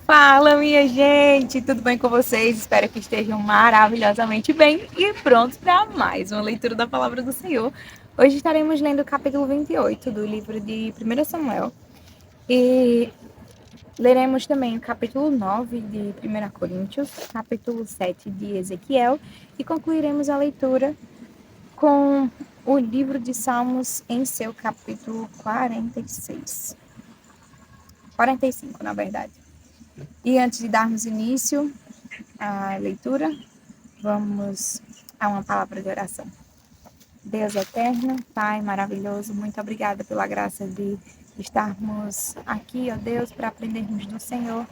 Fala, minha gente! Tudo bem com vocês? Espero que estejam maravilhosamente bem e prontos para mais uma leitura da Palavra do Senhor. Hoje estaremos lendo o capítulo 28 do livro de 1 Samuel e leremos também o capítulo 9 de 1 Coríntios, capítulo 7 de Ezequiel e concluiremos a leitura com o livro de Salmos em seu capítulo 46. 45, na verdade. E antes de darmos início à leitura, vamos a uma palavra de oração. Deus eterno, Pai maravilhoso, muito obrigada pela graça de estarmos aqui, ó Deus, para aprendermos do Senhor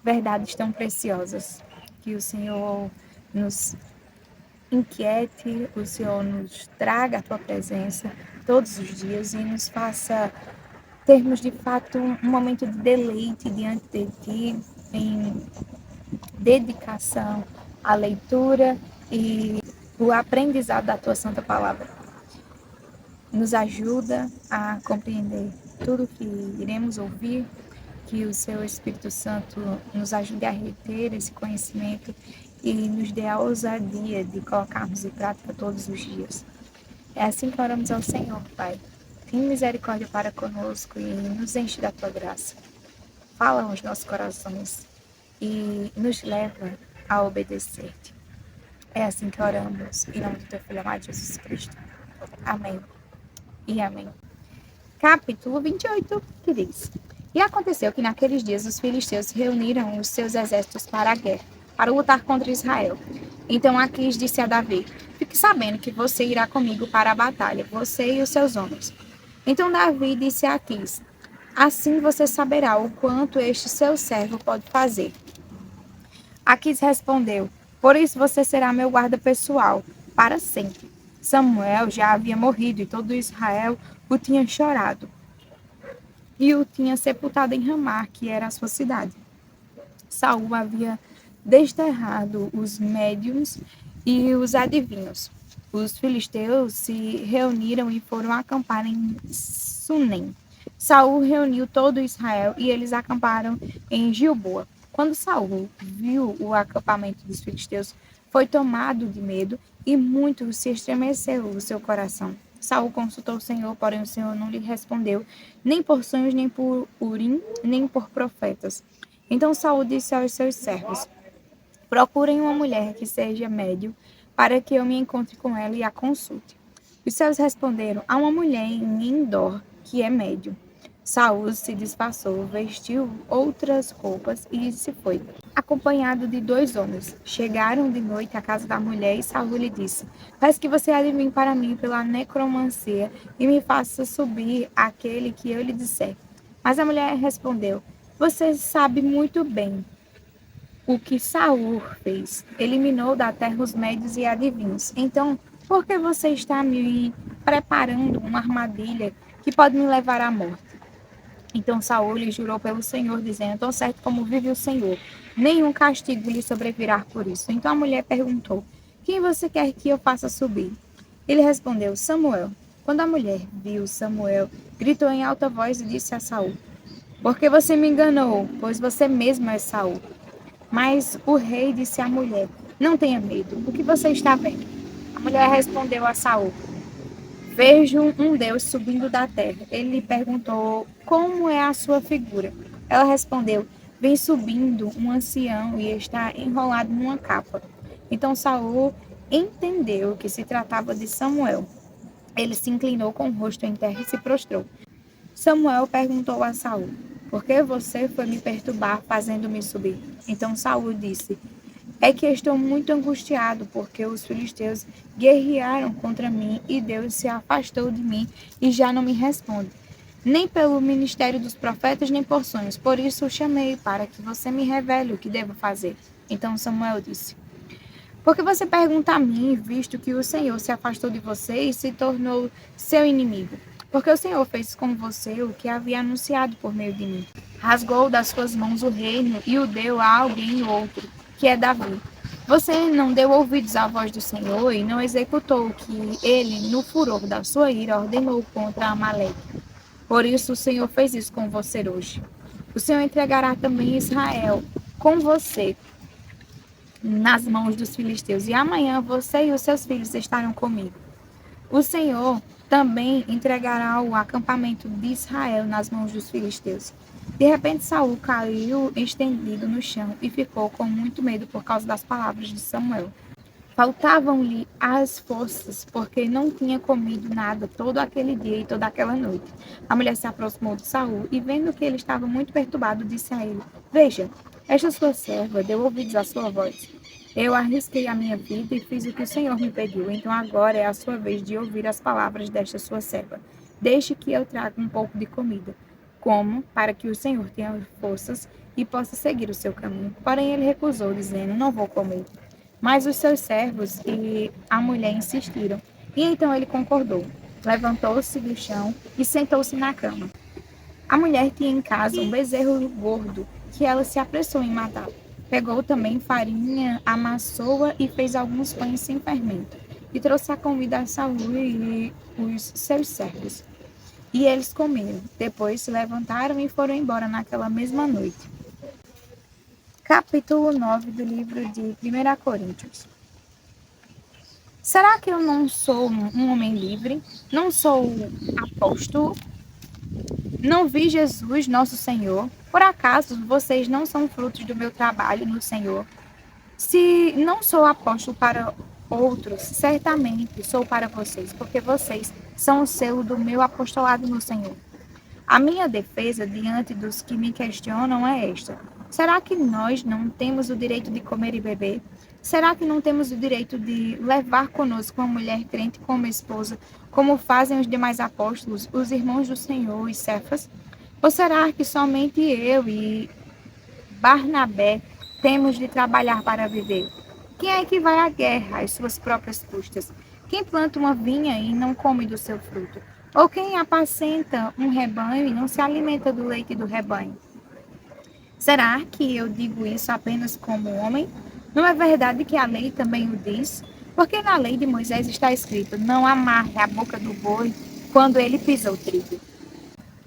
verdades tão preciosas. Que o Senhor nos inquiete, o Senhor nos traga a tua presença todos os dias e nos faça termos de fato um momento de deleite diante de ti, em dedicação à leitura e o aprendizado da tua santa palavra. Nos ajuda a compreender tudo que iremos ouvir, que o seu Espírito Santo nos ajude a reter esse conhecimento e nos dê a ousadia de colocarmos em prática todos os dias. É assim que oramos ao Senhor, Pai. Tem misericórdia para conosco e nos enche da tua graça. Fala aos nossos corações e nos leva a obedecer-te. É assim que oramos, em nome do teu Filho amado Jesus Cristo. Amém e amém. Capítulo 28, que diz: E aconteceu que naqueles dias os filisteus reuniram os seus exércitos para a guerra, para lutar contra Israel. Então Aquis disse a Davi: Fique sabendo que você irá comigo para a batalha, você e os seus homens. Então Davi disse a Aquis: Assim você saberá o quanto este seu servo pode fazer. Aquis respondeu: Por isso você será meu guarda pessoal, para sempre. Samuel já havia morrido e todo Israel o tinha chorado e o tinha sepultado em Ramá, que era a sua cidade. Saul havia desterrado os médiuns e os adivinhos. Os filisteus se reuniram e foram acampar em Sunem. Saul reuniu todo Israel e eles acamparam em Gilboa. Quando Saul viu o acampamento dos filisteus, foi tomado de medo e muito se estremeceu o seu coração. Saul consultou o Senhor, porém o Senhor não lhe respondeu, nem por sonhos, nem por Urim, nem por profetas. Então Saul disse aos seus servos: Procurem uma mulher que seja médio, para que eu me encontre com ela e a consulte. Os servos responderam: Há uma mulher em Endor que é médio. Saul se disfarçou, vestiu outras roupas e se foi, acompanhado de 2 homens. Chegaram de noite à casa da mulher e Saul lhe disse: Peço que você adivinhe para mim pela necromancia e me faça subir aquele que eu lhe disser. Mas a mulher respondeu: Você sabe muito bem o que Saul fez. Eliminou da terra os médios e adivinhos. Então, por que você está me preparando uma armadilha que pode me levar à morte? Então Saul lhe jurou pelo Senhor, dizendo: Tão certo como vive o Senhor, nenhum castigo lhe sobrevirá por isso. Então a mulher perguntou: Quem você quer que eu faça subir? Ele respondeu: Samuel. Quando a mulher viu Samuel, gritou em alta voz e disse a Saul: Por que você me enganou? Pois você mesmo é Saul. Mas o rei disse à mulher: Não tenha medo. O que você está vendo? A mulher respondeu a Saul: Vejo um Deus subindo da terra. Ele lhe perguntou: Como é a sua figura? Ela respondeu: Vem subindo um ancião e está enrolado numa capa. Então Saul entendeu que se tratava de Samuel. Ele se inclinou com o rosto em terra e se prostrou. Samuel perguntou a Saul: Por que você foi me perturbar fazendo-me subir? Então Saul disse: É que estou muito angustiado, porque os filisteus guerrearam contra mim e Deus se afastou de mim e já não me responde, nem pelo ministério dos profetas, nem por sonhos. Por isso o chamei, para que você me revele o que devo fazer. Então Samuel disse: Por que você pergunta a mim, visto que o Senhor se afastou de você e se tornou seu inimigo? Porque o Senhor fez com você o que havia anunciado por meio de mim. Rasgou das suas mãos o reino e o deu a alguém outro, que é Davi. Você não deu ouvidos à voz do Senhor e não executou o que ele, no furor da sua ira, ordenou contra Amaleque. Por isso o Senhor fez isso com você hoje. O Senhor entregará também Israel com você nas mãos dos filisteus, e amanhã você e os seus filhos estarão comigo. O Senhor também entregará o acampamento de Israel nas mãos dos filisteus. De repente, Saul caiu estendido no chão e ficou com muito medo por causa das palavras de Samuel. Faltavam-lhe as forças, porque não tinha comido nada todo aquele dia e toda aquela noite. A mulher se aproximou de Saul e, vendo que ele estava muito perturbado, disse a ele: Veja, esta sua serva deu ouvidos à sua voz. Eu arrisquei a minha vida e fiz o que o Senhor me pediu. Então agora é a sua vez de ouvir as palavras desta sua serva. Deixe que eu traga um pouco de comida, como para que o Senhor tenha forças e possa seguir o seu caminho. Porém ele recusou, dizendo: Não vou comer. Mas os seus servos e a mulher insistiram. E então ele concordou. Levantou-se do chão e sentou-se na cama. A mulher tinha em casa um bezerro gordo, que ela se apressou em matar. Pegou também farinha, amassou-a e fez alguns pães sem fermento. E trouxe a comida a Saul e os seus servos. E eles comeram. Depois se levantaram e foram embora naquela mesma noite. Capítulo 9 do livro de 1 Coríntios. Será que eu não sou um homem livre? Não sou apóstolo? Não vi Jesus, nosso Senhor? Por acaso vocês não são frutos do meu trabalho no Senhor? Se não sou apóstolo para outros, certamente sou para vocês, porque vocês são o selo do meu apostolado no Senhor. A minha defesa diante dos que me questionam é esta: será que nós não temos o direito de comer e beber? Será que não temos o direito de levar conosco uma mulher crente como esposa, como fazem os demais apóstolos, os irmãos do Senhor e Cefas? Ou será que somente eu e Barnabé temos de trabalhar para viver? Quem é que vai à guerra às suas próprias custas? Quem planta uma vinha e não come do seu fruto? Ou quem apacenta um rebanho e não se alimenta do leite do rebanho? Será que eu digo isso apenas como homem? Não é verdade que a lei também o diz? Porque na lei de Moisés está escrito: não amarre a boca do boi quando ele pisa o trigo.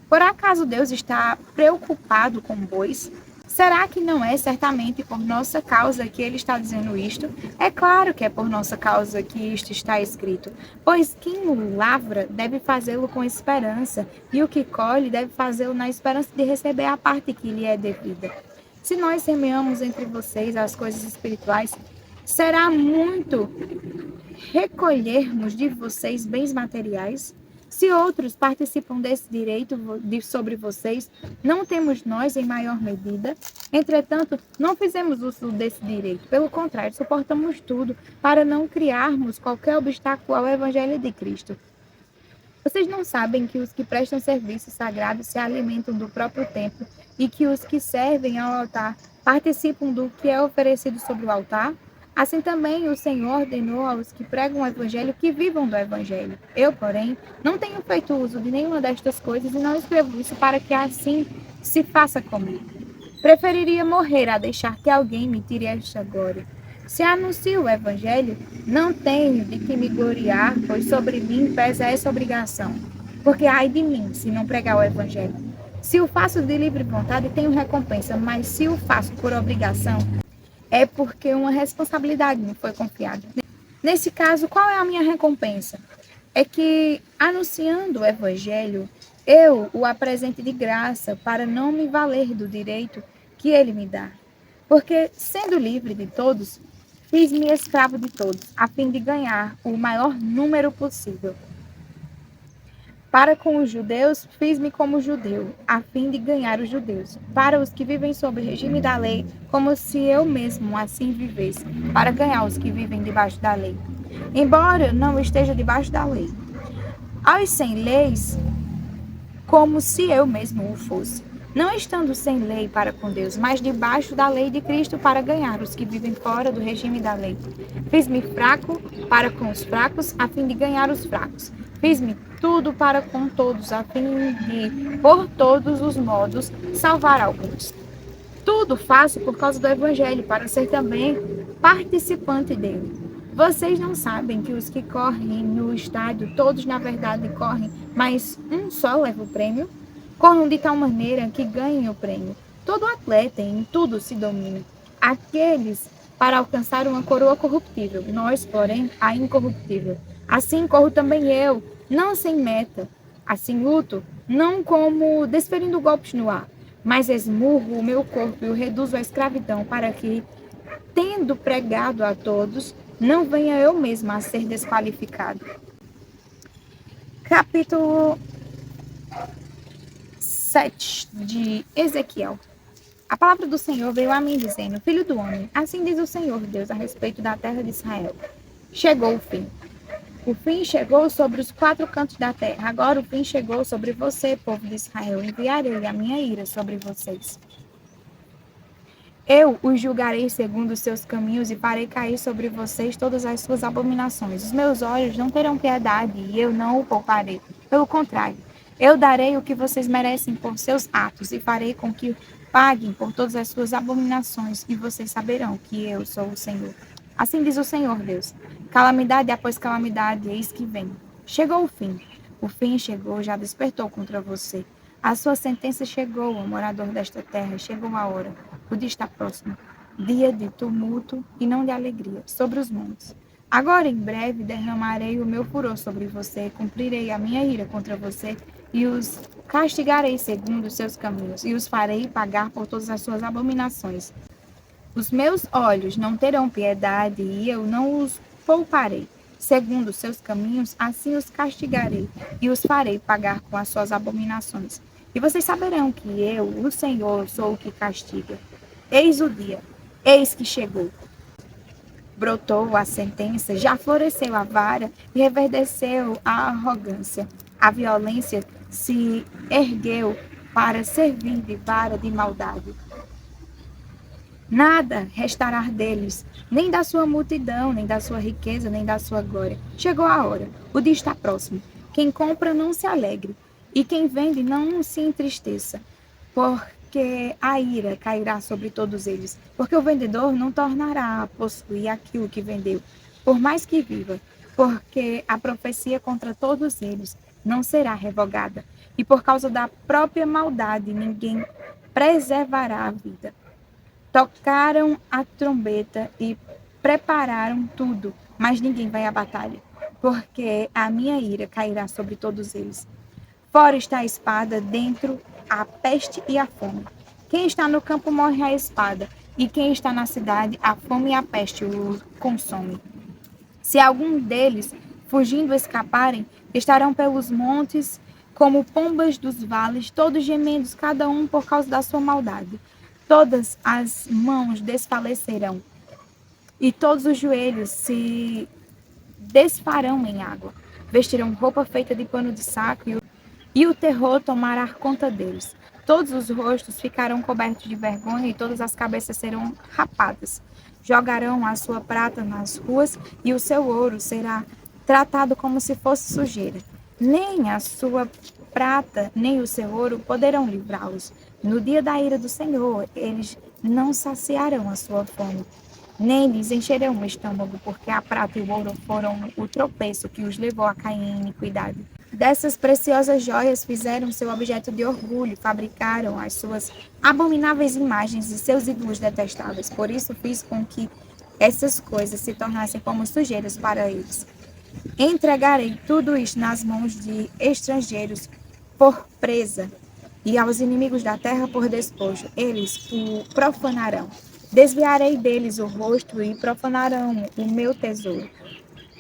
Por acaso Deus está preocupado com bois? Será que não é certamente por nossa causa que ele está dizendo isto? É claro que é por nossa causa que isto está escrito, pois quem o lavra deve fazê-lo com esperança, e o que colhe deve fazê-lo na esperança de receber a parte que lhe é devida. Se nós semeamos entre vocês as coisas espirituais, será muito recolhermos de vocês bens materiais? Se outros participam desse direito sobre vocês, não temos nós em maior medida? Entretanto, não fizemos uso desse direito. Pelo contrário, suportamos tudo para não criarmos qualquer obstáculo ao Evangelho de Cristo. Vocês não sabem que os que prestam serviço sagrado se alimentam do próprio templo e que os que servem ao altar participam do que é oferecido sobre o altar? Assim também o Senhor ordenou aos que pregam o Evangelho que vivam do Evangelho. Eu, porém, não tenho feito uso de nenhuma destas coisas e não escrevo isso para que assim se faça comigo. Preferiria morrer a deixar que alguém me tire esta glória. Se anuncio o Evangelho, não tenho de que me gloriar, pois sobre mim pesa essa obrigação. Porque ai de mim, se não pregar o Evangelho. Se o faço de livre vontade, tenho recompensa, mas se o faço por obrigação, é porque uma responsabilidade me foi confiada. Nesse caso, qual é a minha recompensa? É que, anunciando o Evangelho, eu o apresente de graça para não me valer do direito que ele me dá. Porque, sendo livre de todos, fiz-me escravo de todos, a fim de ganhar o maior número possível. Para com os judeus, fiz-me como judeu, a fim de ganhar os judeus. Para os que vivem sob o regime da lei, como se eu mesmo assim vivesse, para ganhar os que vivem debaixo da lei. Embora não esteja debaixo da lei. Aos sem leis, como se eu mesmo o fosse. Não estando sem lei para com Deus, mas debaixo da lei de Cristo para ganhar os que vivem fora do regime da lei. Fiz-me fraco para com os fracos, a fim de ganhar os fracos. Fiz-me tudo para com todos, a fim de, por todos os modos, salvar alguns. Tudo faço por causa do Evangelho, para ser também participante dele. Vocês não sabem que os que correm no estádio, todos na verdade correm, mas um só leva o prêmio? Corram de tal maneira que ganhem o prêmio. Todo atleta em tudo se domina. Aqueles para alcançar uma coroa corruptível, nós, porém, a incorruptível. Assim corro também eu, não sem meta. Assim luto, não como desferindo golpes no ar, mas esmurro o meu corpo e o reduzo à escravidão, para que, tendo pregado a todos, não venha eu mesma a ser desqualificado. Capítulo 7 de Ezequiel. A palavra do Senhor veio a mim dizendo: Filho do homem, assim diz o Senhor Deus a respeito da terra de Israel. Chegou o fim. O fim chegou sobre os quatro cantos da terra. Agora o fim chegou sobre você, povo de Israel. Enviarei a minha ira sobre vocês. Eu os julgarei segundo os seus caminhos e farei cair sobre vocês todas as suas abominações. Os meus olhos não terão piedade e eu não o pouparei. Pelo contrário, eu darei o que vocês merecem por seus atos e farei com que paguem por todas as suas abominações e vocês saberão que eu sou o Senhor. Assim diz o Senhor Deus: calamidade após calamidade, eis que vem. Chegou o fim. O fim chegou, já despertou contra você. A sua sentença chegou, ó morador desta terra, chegou a hora. O dia está próximo, dia de tumulto e não de alegria, sobre os montes. Agora, em breve, derramarei o meu furor sobre você, cumprirei a minha ira contra você e os castigarei segundo os seus caminhos, e os farei pagar por todas as suas abominações. Os meus olhos não terão piedade e eu não os pouparei. Segundo os seus caminhos, assim os castigarei e os farei pagar com as suas abominações. E vocês saberão que eu, o Senhor, sou o que castiga. Eis o dia, eis que chegou. Brotou a sentença, já floresceu a vara e reverdeceu a arrogância. A violência se ergueu para servir de vara de maldade. Nada restará deles, nem da sua multidão, nem da sua riqueza, nem da sua glória. Chegou a hora, o dia está próximo. Quem compra não se alegre, e quem vende não se entristeça, porque a ira cairá sobre todos eles, porque o vendedor não tornará a possuir aquilo que vendeu, por mais que viva, porque a profecia contra todos eles não será revogada, e por causa da própria maldade ninguém preservará a vida. Tocaram a trombeta e prepararam tudo, mas ninguém vai à batalha, porque a minha ira cairá sobre todos eles. Fora está a espada, dentro a peste e a fome. Quem está no campo morre à espada, e quem está na cidade, a fome e a peste o consomem. Se algum deles, fugindo, escaparem, estarão pelos montes como pombas dos vales, todos gemendo, cada um por causa da sua maldade. Todas as mãos desfalecerão, e todos os joelhos se desfarão em água. Vestirão roupa feita de pano de saco, e o terror tomará conta deles. Todos os rostos ficarão cobertos de vergonha, e todas as cabeças serão rapadas. Jogarão a sua prata nas ruas, e o seu ouro será tratado como se fosse sujeira. Nem a sua prata, nem o seu ouro poderão livrá-los. No dia da ira do Senhor, eles não saciarão a sua fome, nem lhes encherão o estômago, porque a prata e o ouro foram o tropeço que os levou a cair em iniquidade. Dessas preciosas joias fizeram seu objeto de orgulho, fabricaram as suas abomináveis imagens e seus ídolos detestáveis. Por isso fiz com que essas coisas se tornassem como sujeiras para eles. Entregarei tudo isto nas mãos de estrangeiros por presa e aos inimigos da terra por despojo. Eles o profanarão. Desviarei deles o rosto e profanarão o meu tesouro.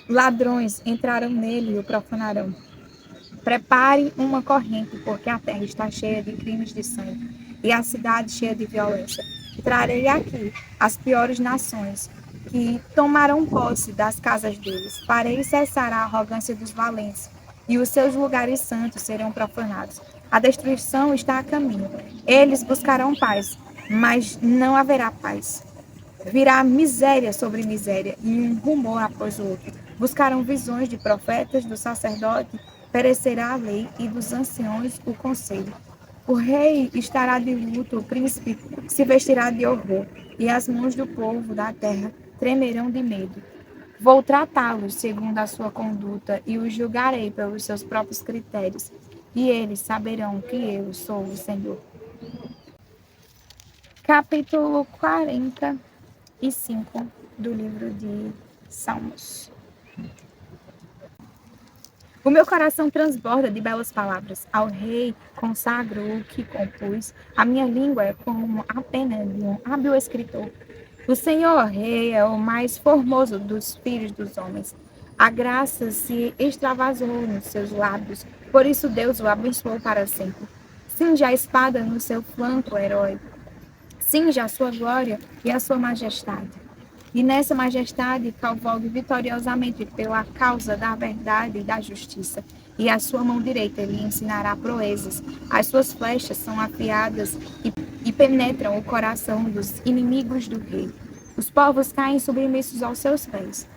Ladrões entrarão nele e o profanarão. Prepare uma corrente, porque a terra está cheia de crimes de sangue e a cidade cheia de violência. Trarei aqui as piores nações, que tomarão posse das casas deles. Farei cessar a arrogância dos valentes, e os seus lugares santos serão profanados. A destruição está a caminho. Eles buscarão paz, mas não haverá paz. Virá miséria sobre miséria, e um rumor após o outro. Buscarão visões de profetas, do sacerdote, perecerá a lei, e dos anciões o conselho. O rei estará de luto, o príncipe se vestirá de horror, e as mãos do povo da terra tremerão de medo. Vou tratá-los segundo a sua conduta, e os julgarei pelos seus próprios critérios. e eles saberão que eu sou o Senhor. Capítulo 45 do livro de Salmos. O meu coração transborda de belas palavras. Ao rei consagro o que compus. A minha língua é como a pena de um hábil escritor. O Senhor Rei é o mais formoso dos filhos dos homens. A graça se extravasou nos seus lábios, por isso Deus o abençoou para sempre. Cinge a espada no seu flanco, herói. Cinge a sua glória e a sua majestade. E nessa majestade cavalgue vitoriosamente pela causa da verdade e da justiça. E a sua mão direita lhe ensinará proezas. As suas flechas são afiadas e penetram o coração dos inimigos do rei. Os povos caem submissos aos seus pés.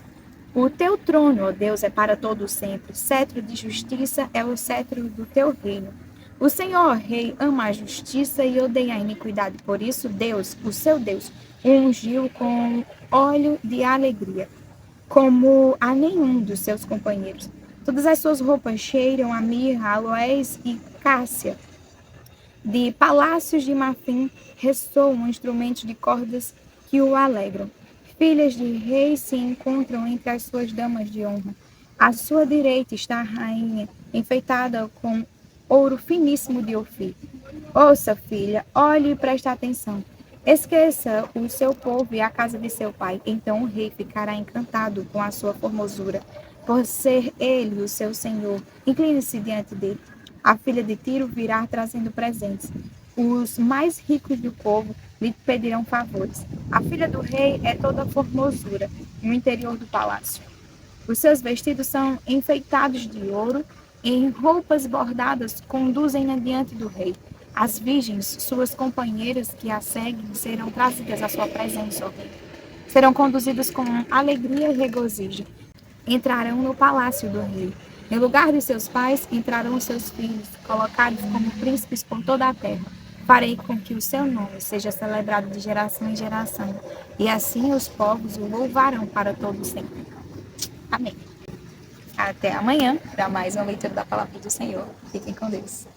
O teu trono, ó Deus, é para todo sempre. Cetro de justiça é o cetro do teu reino. O Senhor, Rei, ama a justiça e odeia a iniquidade. Por isso, Deus, o seu Deus, o ungiu com óleo de alegria, como a nenhum dos seus companheiros. Todas as suas roupas cheiram a mirra, aloés e cássia. De palácios de marfim ressoam instrumentos de cordas que o alegram. Filhas de reis se encontram entre as suas damas de honra. À sua direita está a rainha, enfeitada com ouro finíssimo de Ofir. Ouça, filha, olhe e preste atenção. Esqueça o seu povo e a casa de seu pai. Então o rei ficará encantado com a sua formosura, por ser ele o seu senhor. Incline-se diante dele. A filha de Tiro virá trazendo presentes. Os mais ricos do povo lhe pedirão favores. A filha do rei é toda formosura no interior do palácio. Os seus vestidos são enfeitados de ouro, em roupas bordadas conduzem-na diante do rei. As virgens, suas companheiras que a seguem, serão trazidas à sua presença, ó rei. Serão conduzidas com alegria e regozijo. Entrarão no palácio do rei. Em lugar de seus pais, entrarão seus filhos, colocados como príncipes por toda a terra. Farei com que o seu nome seja celebrado de geração em geração, e assim os povos o louvarão para todo sempre. Amém. Até amanhã para mais uma leitura da palavra do Senhor. Fiquem com Deus.